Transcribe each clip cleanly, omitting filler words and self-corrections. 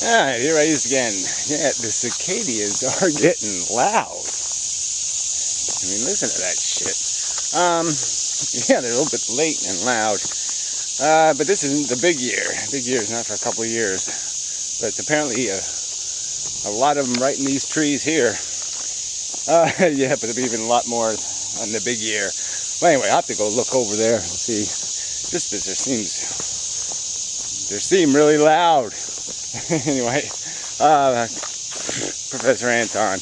Ah, here I is again. Yeah, the cicadas are getting loud. I mean, listen to that shit. Yeah, they're a little bit late and loud. But this isn't the big year. Big year is not for a couple of years. But it's apparently a lot of them right in these trees here. Yeah, but there'll be even a lot more on the big year. Well, anyway, I have to go look over there and see. This visitor seem really loud. Anyway, Professor Anton.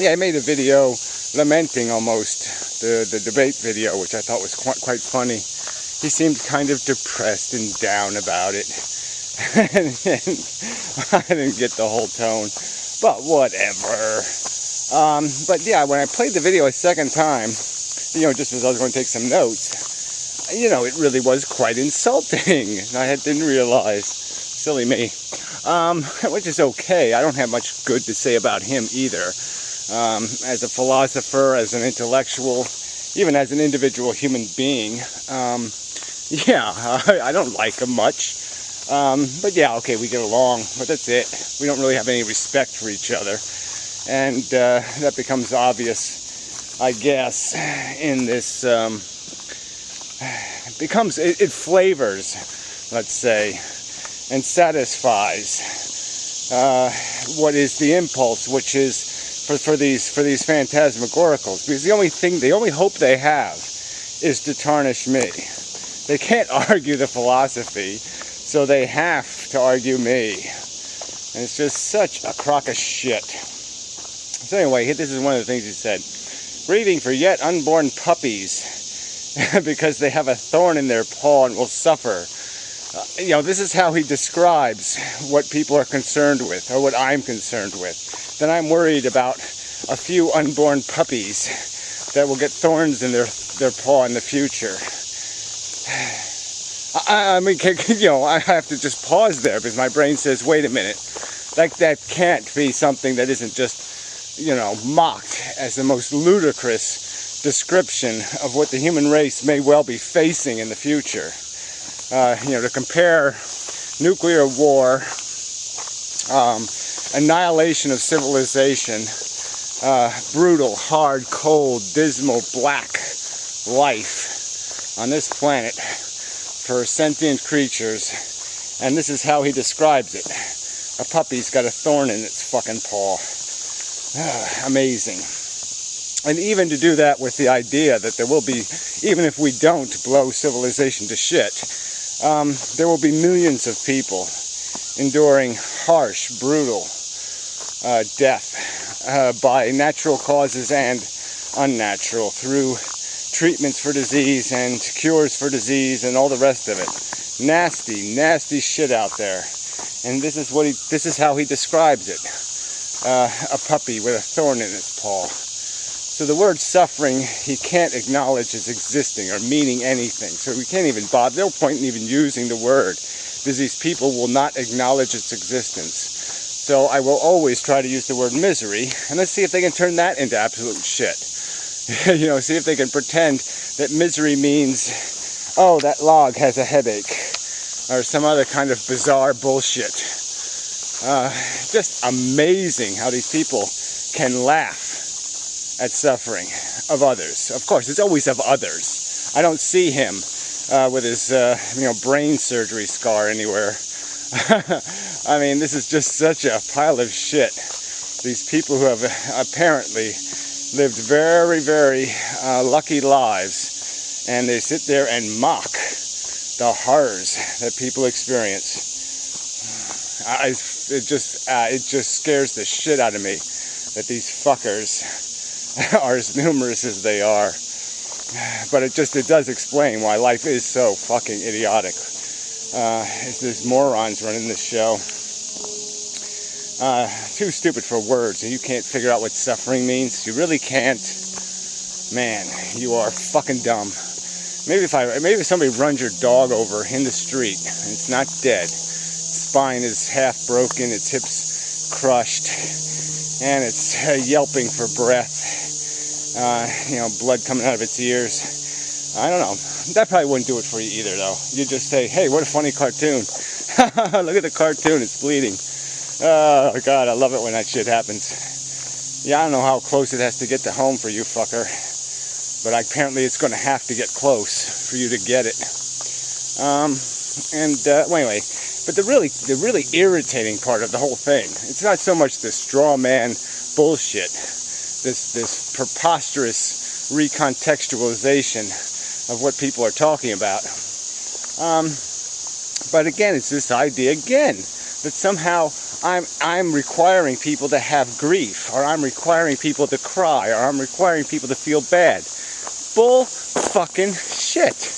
Yeah, I made a video lamenting almost the debate video, which I thought was quite funny. He seemed kind of depressed and down about it. And I didn't get the whole tone, but whatever. But yeah, when I played the video a second time, just as I was going to take some notes, it really was quite insulting. I didn't realize. Silly me. Which is okay. I don't have much good to say about him either. As a philosopher, as an intellectual, even as an individual human being, yeah, I don't like him much. But yeah, okay, we get along, but that's it. We don't really have any respect for each other. And that becomes obvious, I guess, in this, it flavors, let's say, and satisfies what is the impulse, which is for these phantasmagoricals. Because the only hope they have is to tarnish me. They can't argue the philosophy, so they have to argue me. And it's just such a crock of shit. So anyway, this is one of the things he said. Breathing for yet unborn puppies because they have a thorn in their paw and will suffer. This is how he describes what people are concerned with, or what I'm concerned with. Then I'm worried about a few unborn puppies that will get thorns in their paw in the future. I mean, I have to just pause there because my brain says, wait a minute, that can't be something that isn't just, mocked as the most ludicrous description of what the human race may well be facing in the future. To compare nuclear war, annihilation of civilization, brutal, hard, cold, dismal, black life on this planet for sentient creatures, and this is how he describes it. A puppy's got a thorn in its fucking paw. Amazing. And even to do that with the idea that there will be, even if we don't blow civilization to shit, there will be millions of people enduring harsh, brutal death by natural causes and unnatural, through treatments for disease and cures for disease and all the rest of it. Nasty, nasty shit out there. And this is how he describes it. A puppy with a thorn in its paw. So the word suffering, he can't acknowledge as existing or meaning anything. So we can't even bother. No point in even using the word, because these people will not acknowledge its existence. So I will always try to use the word misery, and let's see if they can turn that into absolute shit. See if they can pretend that misery means, oh, that log has a headache, or some other kind of bizarre bullshit. Just amazing how these people can laugh at suffering of others. Of course, it's always of others. I don't see him with his brain surgery scar anywhere. I mean, this is just such a pile of shit. These people who have apparently lived very, very lucky lives, and they sit there and mock the horrors that people experience. It just scares the shit out of me that these fuckers are as numerous as they are. But it does explain why life is so fucking idiotic. It's these morons running this show. Too stupid for words, and you can't figure out what suffering means. You really can't. Man, you are fucking dumb. Maybe if somebody runs your dog over in the street and it's not dead, its spine is half broken, its hips crushed, and it's yelping for breath, blood coming out of its ears. I don't know. That probably wouldn't do it for you either, though. You'd just say, hey, what a funny cartoon. Look at the cartoon, it's bleeding. Oh God, I love it when that shit happens. Yeah, I don't know how close it has to get to home for you, fucker. But apparently it's going to have to get close for you to get it. Well, anyway, but the really irritating part of the whole thing, it's not so much the straw man bullshit, this preposterous recontextualization of what people are talking about. But again, it's this idea again that somehow I'm requiring people to have grief, or I'm requiring people to cry, or I'm requiring people to feel bad. Bull fucking shit.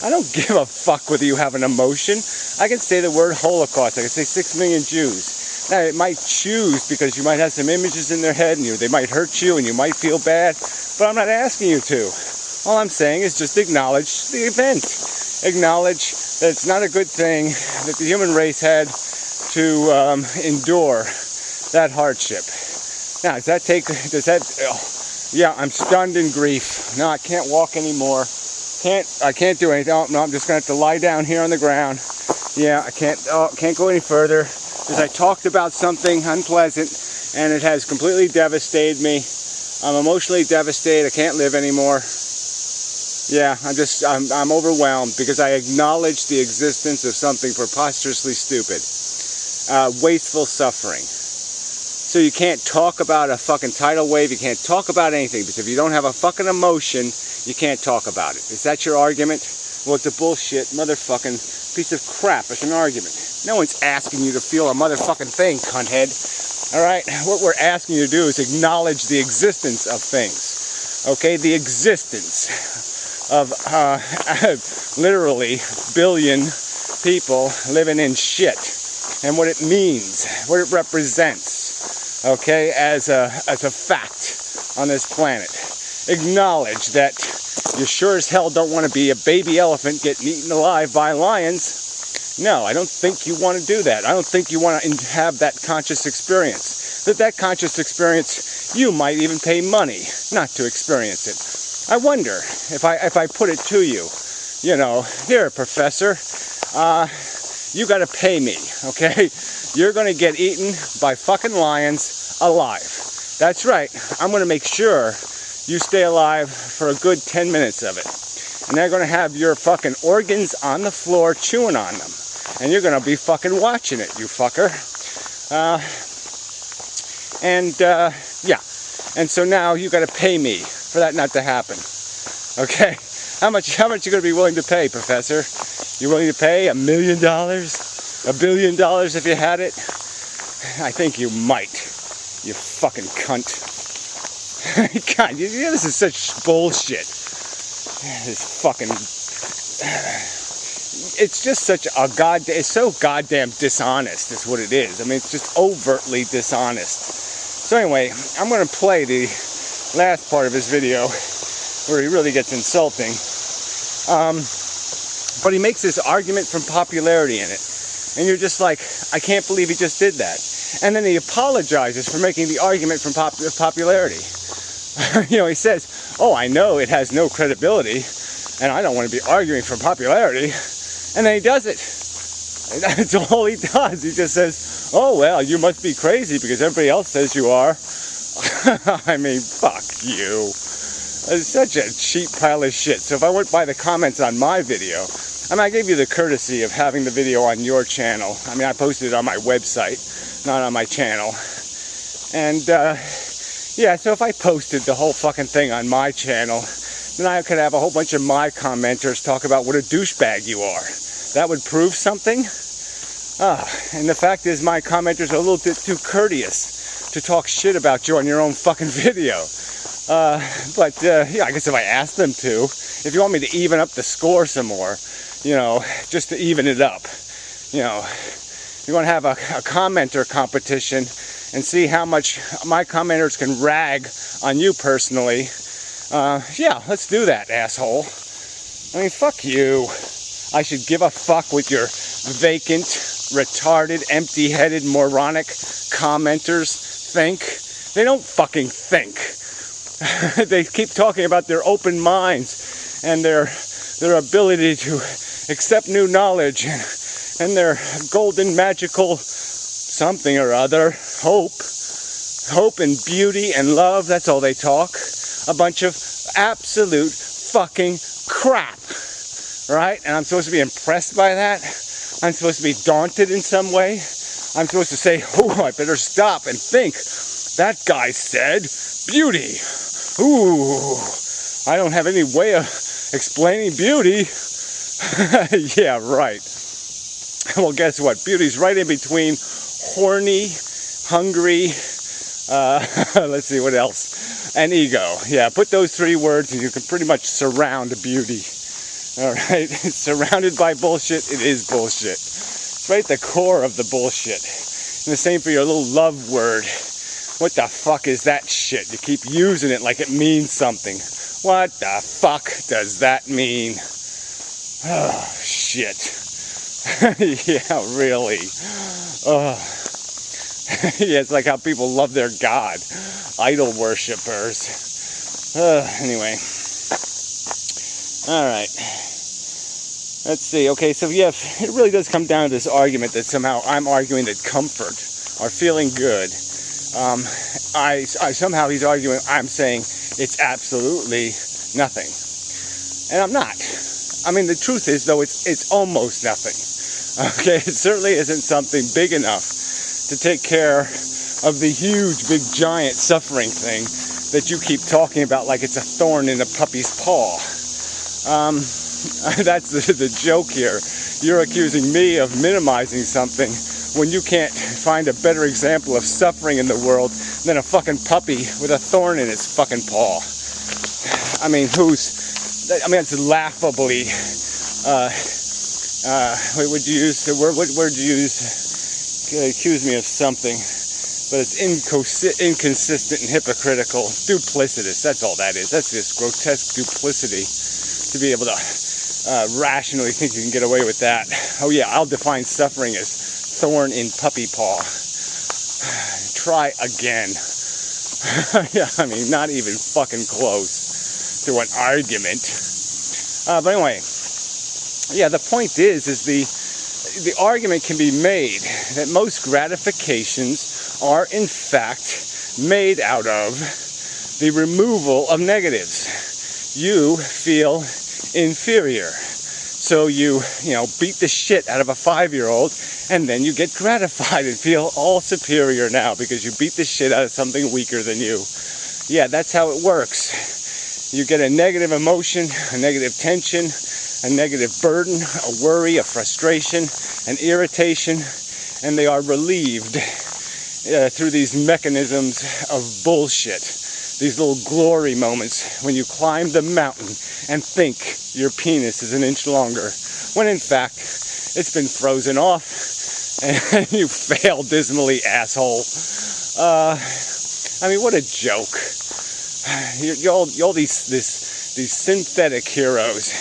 I don't give a fuck whether you have an emotion. I can say the word Holocaust. I can say 6 million Jews. Now, it might choose because you might have some images in their head and they might hurt you and you might feel bad, but I'm not asking you to. All I'm saying is just acknowledge the event. Acknowledge that it's not a good thing that the human race had to endure that hardship. Now, yeah, I'm stunned in grief. No, I can't walk anymore. I can't do anything. Oh, no, I'm just going to have to lie down here on the ground. Yeah, I can't go any further because I talked about something unpleasant and it has completely devastated me. I'm emotionally devastated. I can't live anymore. Yeah, I'm overwhelmed because I acknowledge the existence of something preposterously stupid. Wasteful suffering. So you can't talk about a fucking tidal wave, you can't talk about anything, because if you don't have a fucking emotion, you can't talk about it. Is that your argument? Well, it's a bullshit motherfucking piece of crap. It's an argument. No one's asking you to feel a motherfucking thing, cunthead. Alright? What we're asking you to do is acknowledge the existence of things. Okay? The existence of literally billion people living in shit. And what it means, what it represents, okay, as a fact on this planet. Acknowledge that you sure as hell don't want to be a baby elephant getting eaten alive by lions. No, I don't think you want to do that. I don't think you want to have that conscious experience. That conscious experience, you might even pay money not to experience it. I wonder if I put it to you, you know, here, professor, you got to pay me, okay? You're going to get eaten by fucking lions alive. That's right. I'm going to make sure you stay alive for a good 10 minutes of it. And they're going to have your fucking organs on the floor chewing on them. And you're going to be fucking watching it, you fucker. Yeah. And so now you got to pay me for that not to happen. Okay? How much you going to be willing to pay, Professor? You willing to pay $1 million? $1 billion if you had it? I think you might. You fucking cunt. God, this is such bullshit. This fucking... It's just such a it's so goddamn dishonest is what it is. I mean, it's just overtly dishonest. So anyway, I'm going to play the last part of his video where he really gets insulting. But he makes this argument from popularity in it. And you're just like, I can't believe he just did that. And then he apologizes for making the argument from popularity. You know, he says, oh, I know it has no credibility, and I don't want to be arguing for popularity. And then he does it. That's all he does. He just says, oh, well, you must be crazy because everybody else says you are. I mean, fuck you. It's such a cheap pile of shit. So if I went by the comments on my video, I mean, I gave you the courtesy of having the video on your channel. I mean, I posted it on my website, not on my channel. And, yeah, so if I posted the whole fucking thing on my channel, then I could have a whole bunch of my commenters talk about what a douchebag you are. That would prove something. And the fact is, my commenters are a little bit too courteous to talk shit about you on your own fucking video. Yeah, I guess if I asked them to, if you want me to even up the score some more, you know, just to even it up, you know, you want to have a commenter competition and see how much my commenters can rag on you personally, yeah, let's do that, asshole. I mean, fuck you. I should give a fuck what your vacant, retarded, empty-headed, moronic commenters think. They don't fucking think. They keep talking about their open minds and their ability to accept new knowledge and and their golden magical something or other, hope and beauty and love, that's all they talk. A bunch of absolute fucking crap, right? And I'm supposed to be impressed by that? I'm supposed to be daunted in some way? I'm supposed to say, oh, I better stop and think. That guy said beauty. Ooh, I don't have any way of explaining beauty. Yeah, right. Well, guess what? Beauty's right in between horny, hungry, let's see, what else? And ego. Yeah, put those three words and you can pretty much surround beauty. All right? It's surrounded by bullshit. It is bullshit. It's right at the core of the bullshit. And the same for your little love word. What the fuck is that shit? You keep using it like it means something. What the fuck does that mean? Oh, shit. Yeah, really. Yeah, it's like how people love their God. Idol worshippers. Anyway. Alright. Let's see. Okay, so yeah, it really does come down to this argument that somehow I'm arguing that comfort or feeling good. Somehow he's arguing, I'm saying it's absolutely nothing. And I'm not. I mean, the truth is, though, it's almost nothing. Okay, it certainly isn't something big enough to take care of the huge, big, giant suffering thing that you keep talking about like it's a thorn in a puppy's paw. That's the joke here. You're accusing me of minimizing something when you can't find a better example of suffering in the world than a fucking puppy with a thorn in its fucking paw. I mean, it's laughably, what would you use? What word you use? Accuse me of something, but it's inconsistent and hypocritical. Duplicitous, that's all that is. That's just grotesque duplicity to be able to rationally think you can get away with that. Oh yeah, I'll define suffering as thorn in puppy paw. Try again. Yeah, I mean, not even fucking close to an argument. But anyway, yeah, the point is the argument can be made that most gratifications are in fact made out of the removal of negatives. You feel inferior. So you beat the shit out of a 5-year-old and then you get gratified and feel all superior now because you beat the shit out of something weaker than you. Yeah, that's how it works. You get a negative emotion, a negative tension, a negative burden, a worry, a frustration, an irritation, and they are relieved through these mechanisms of bullshit. These little glory moments when you climb the mountain and think your penis is an inch longer, when in fact it's been frozen off and you fail dismally, asshole. I mean, what a joke. All these synthetic heroes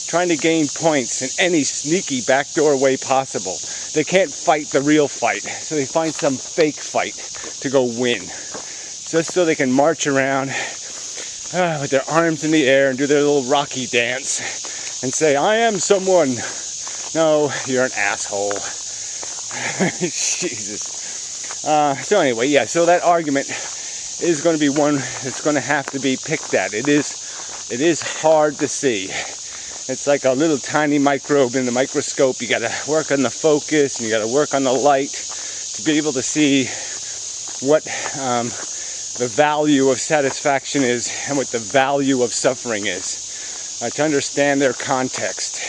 trying to gain points in any sneaky backdoor way possible. They can't fight the real fight, so they find some fake fight to go win, just so they can march around with their arms in the air and do their little Rocky dance and say, I am someone. No, you're an asshole. Jesus. So anyway, yeah, so that argument is going to be one that's going to have to be picked at. It is hard to see. It's like a little tiny microbe in the microscope. You got to work on the focus and you got to work on the light to be able to see what the value of satisfaction is and what the value of suffering is, to understand their context.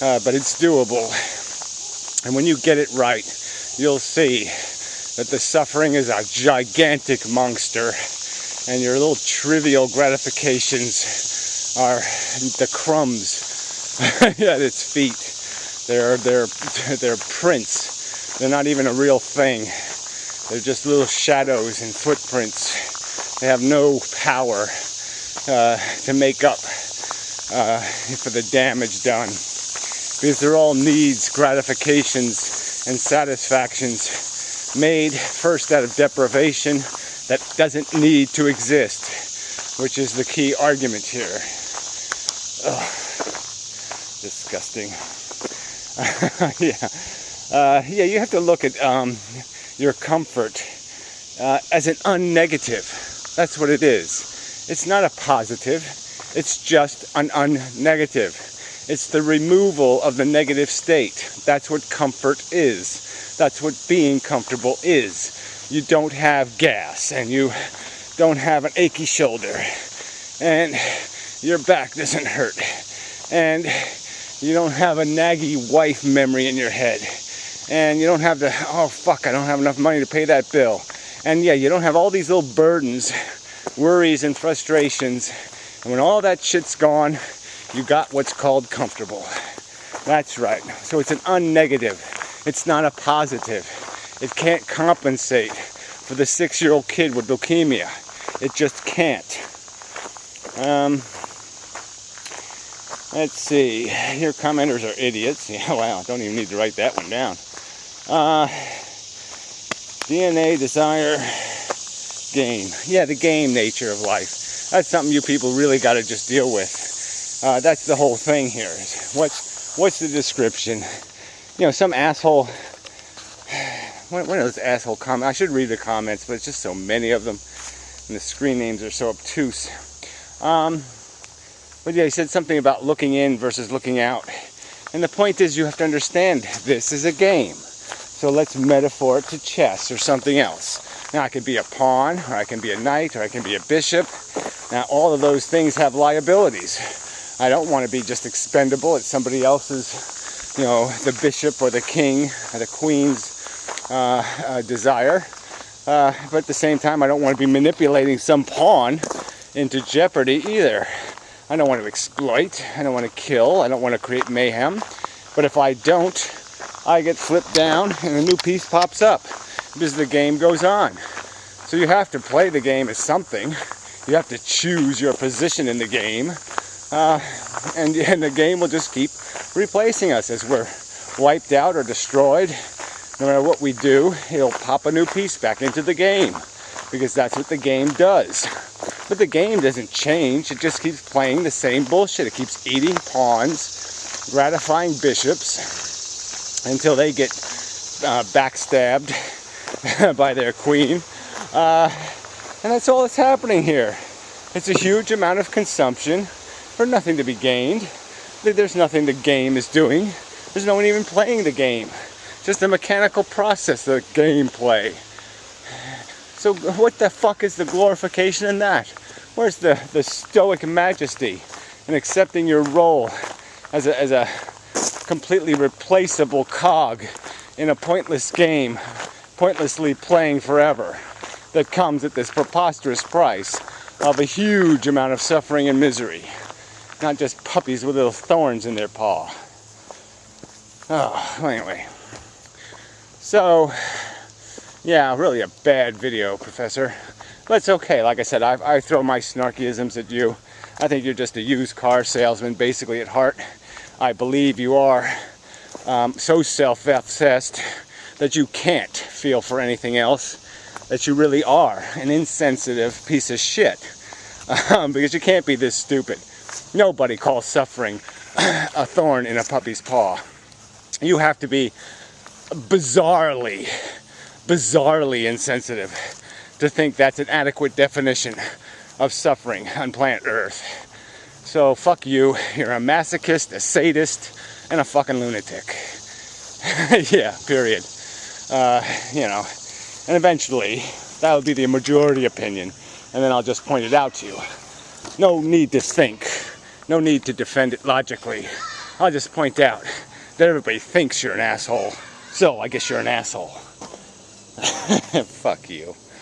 But it's doable. And when you get it right, you'll see that the suffering is a gigantic monster and your little trivial gratifications are the crumbs at its feet. They're prints. They're not even a real thing. They're just little shadows and footprints. They have no power to make up for the damage done. Because they're all needs, gratifications, and satisfactions made first out of deprivation that doesn't need to exist, which is the key argument here. Ugh. Disgusting. Yeah, you have to look at your comfort as an unnegative. That's what it is. It's not a positive. It's just an unnegative. It's the removal of the negative state. That's what comfort is. That's what being comfortable is. You don't have gas, and you don't have an achy shoulder, and your back doesn't hurt, and you don't have a naggy wife memory in your head, and you don't have the, oh fuck, I don't have enough money to pay that bill. And yeah, you don't have all these little burdens, worries and frustrations. And when all that shit's gone, you got what's called comfortable. That's right. So it's an unnegative. It's not a positive. It can't compensate for the 6-year-old kid with leukemia. It just can't. Let's see. Your commenters are idiots. Yeah, wow, don't even need to write that one down. DNA, desire, game. Yeah, the game nature of life. That's something you people really got to just deal with. That's the whole thing here. What's the description? You know, some asshole. One of those asshole comments. I should read the comments, but it's just so many of them, and the screen names are so obtuse. But yeah, he said something about looking in versus looking out. And the point is, you have to understand this is a game. So let's metaphor it to chess or something else. Now, I can be a pawn, or I can be a knight, or I can be a bishop. Now, all of those things have liabilities. I don't want to be just expendable at somebody else's, you know, the bishop or the king or the queen's desire. But at the same time, I don't want to be manipulating some pawn into jeopardy either. I don't want to exploit. I don't want to kill. I don't want to create mayhem. But if I don't, I get flipped down and a new piece pops up because the game goes on. So you have to play the game as something. You have to choose your position in the game. And the game will just keep replacing us as we're wiped out or destroyed. No matter what we do, it'll pop a new piece back into the game because that's what the game does. But the game doesn't change. It just keeps playing the same bullshit. It keeps eating pawns, gratifying bishops until they get backstabbed by their queen. And that's all that's happening here. It's a huge amount of consumption for nothing to be gained. There's nothing the game is doing. There's no one even playing the game. Just a mechanical process, the gameplay. So what the fuck is the glorification in that? Where's the stoic majesty in accepting your role as a completely replaceable cog in a pointless game, pointlessly playing forever, that comes at this preposterous price of a huge amount of suffering and misery? Not just puppies with little thorns in their paw. Oh, anyway. So, yeah, really a bad video, Professor. But it's okay. Like I said, I throw my snarkyisms at you. I think you're just a used car salesman, basically, at heart. I believe you are so self-obsessed that you can't feel for anything else. That you really are an insensitive piece of shit. Because you can't be this stupid. Nobody calls suffering a thorn in a puppy's paw. You have to be bizarrely insensitive to think that's an adequate definition of suffering on planet Earth. So fuck you. You're a masochist, a sadist, and a fucking lunatic. Yeah, period. You know, and eventually that'll be the majority opinion, and then I'll just point it out to you. No need to think. No need to defend it logically. I'll just point out that everybody thinks you're an asshole. So I guess you're an asshole. Fuck you.